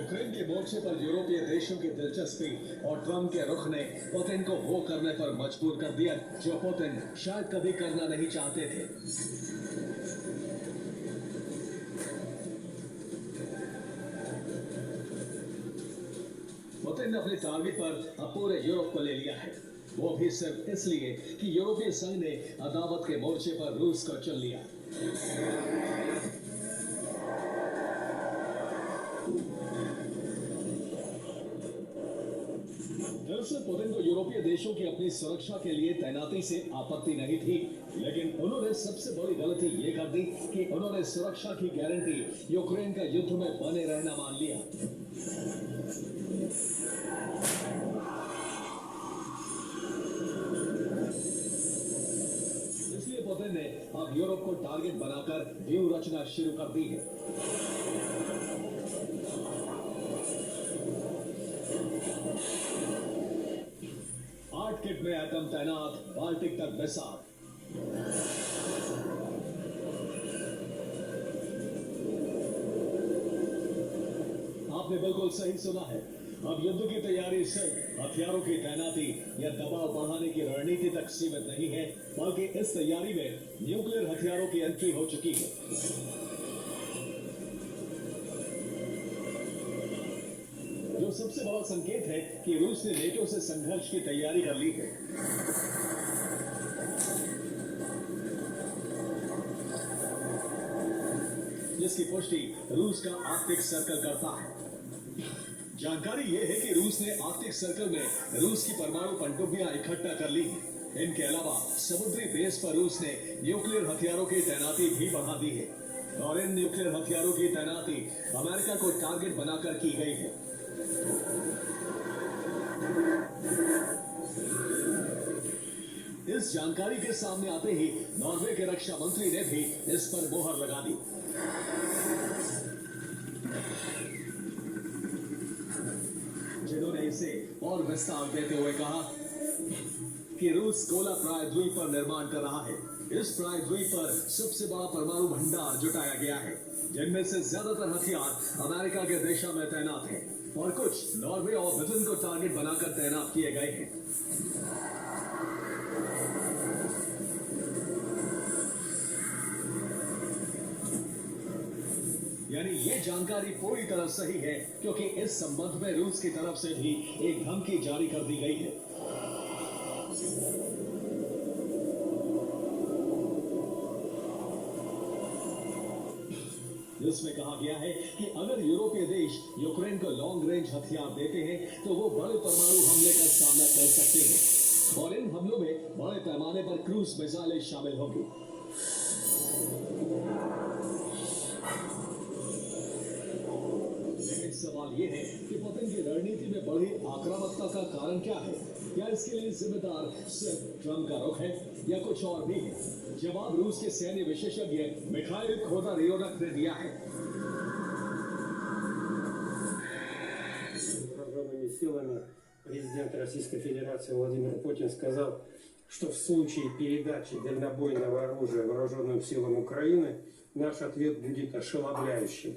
Ukraine के मोर्चे पर यूरोपीय देशों की दिलचस्पी और ट्रम्प के रुख ने पुतिन को वो करने पर मजबूर कर दिया जो पुतिन शायद कभी करना नहीं चाहते थे। पुतिन ने अपने टारगेट पर अब पूरे यूरोप को ले लिया है, वो भी सिर्फ इसलिए कि यूरोपीय संघ ने अदावत के मोर्चे पर रूस को चुन लिया। दरअसल पुतिन को यूरोपीय देशों की अपनी सुरक्षा के लिए तैनाती से आपत्ति नहीं थी, लेकिन उन्होंने सबसे बड़ी गलती ये कर दी कि उन्होंने सुरक्षा की गारंटी यूक्रेन का युद्ध में बने रहना मान लिया। इसलिए पुतिन ने अब यूरोप को टारगेट बनाकर व्यूह रचना शुरू कर दी है। आर्कटिक में एटम तैनात, बाल्टिक तक विसार। आपने बिल्कुल सही सुना है। अब युद्ध की तैयारी सिर्फ हथियारों की तैनाती या दबाव बढ़ाने की रणनीति तक सीमित नहीं है, बल्कि इस तैयारी में न्यूक्लियर हथियारों की एंट्री हो चुकी है। जो सबसे बड़ा संकेत है कि रूस ने नेटो से संघर्ष की तैयारी कर ली है। जिसकी पुष्टि रूस का आर्कटिक सर्कल करता है। जानकारी यह है कि रूस ने आर्कटिक सर्कल में रूस की परमाणु पनडुब्बियां इकट्ठा कर ली हैं। इनके अलावा समुद्री बेस पर रूस ने न्यूक्लियर हथियारों की तैनाती भी बढ़ा दी है और इन न्यूक्लियर हथियारों की तैनाती अमेरिका को टारगेट बनाकर की गई है। इस जानकारी के सामने आते ही नॉर्वे के रक्षा मंत्री ने भी इस पर मोहर लगा दी। जिन्होंने इसे और विस्तार देते हुए कहा कि रूस कोला प्रायद्वीप पर निर्माण कर रहा है। इस प्रायद्वीप पर सबसे बड़ा परमाणु भंडार जुटाया गया है, जिनमें से ज्यादातर हथियार अमेरिका के दिशा में तैनात हैं और कुछ नॉर्वे और ब्रिटेन को टारगेट बनाकर तैनात किए गए हैं। यानी ये जानकारी पूरी तरह सही है, क्योंकि इस संबंध में रूस की तरफ से भी एक धमकी जारी कर दी गई है। जिसमें कहा गया है कि अगर यूरोपीय देश यूक्रेन को लॉन्ग रेंज हथियार देते हैं तो वो बड़े परमाणु हमले का सामना कर सकते हैं और इन हमलों में बड़े पैमाने पर क्रूज मिसाइलें शामिल होंगी। सवाल यह है कि पुतिन की रणनीति में बढ़ी आक्रामकता का कारण क्या है? क्या इसके लिए जिम्मेदार सिर्फ ट्रम्प का रुख है या कुछ और भी है? जवाब रूस के सैन्य विशेषज्ञ मिखाइल खोदारियोनक ने दिया है। Вооруженными силами президент Российской Федерации Владимир Путин сказал, что в случае передачи дальнобойного оружия вооруженным силам Украины наш ответ будет ошеломляющим.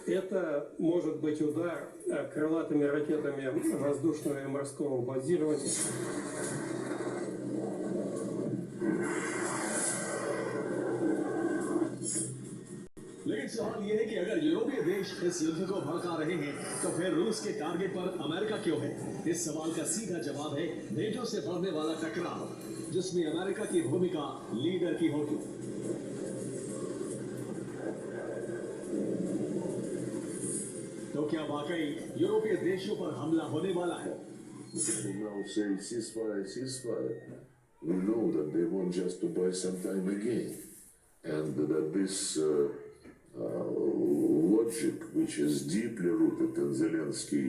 Это может быть удар крылатыми ракетами воздушного и морского базирования. लेकिन सवाल यह है कि अगर यूरोपीय देश इस युद्ध को भड़का रहे हैं तो फिर रूस के टारगेट पर अमेरिका क्यों है? इस सवाल का सीधा जवाब है नेटो से बढ़ने वाला टकराव, जिसमें अमेरिका की भूमिका लीडर की होगी। तो क्या वाकई यूरोपीय देशों पर हमला होने वाला है? Now say ceasefire, ceasefire. We know that they want just to buy some time again, and that this logic, which is deeply rooted in Zelensky,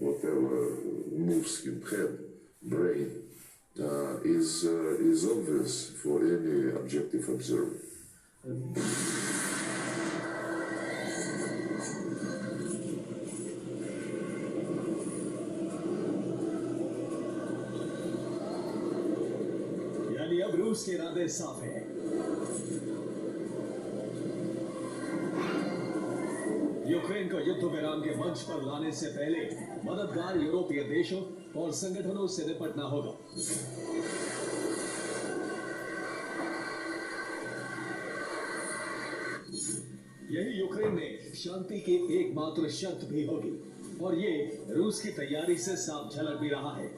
whatever moves him head, brain, is obvious for any objective observer. अब रूस के इरादे साफ हैं। Ukraine को युद्ध विराम के मंच पर लाने से पहले मददगार यूरोपीय देशों और संगठनों से निपटना होगा। यही यूक्रेन में शांति की एकमात्र शर्त भी होगी और ये रूस की तैयारी से साफ झलक भी रहा है।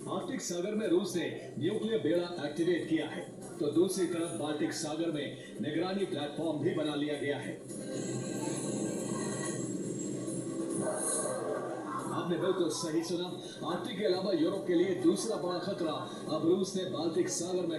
आर्कटिक सागर में रूस ने न्यूक्लियर बेड़ा एक्टिवेट किया है, तो दूसरी तरफ बाल्टिक सागर में निगरानी प्लेटफॉर्म भी बना लिया गया है। आपने बिल्कुल सही सुना, आर्कटिक के अलावा यूरोप के लिए दूसरा बड़ा खतरा अब रूस ने बाल्टिक सागर में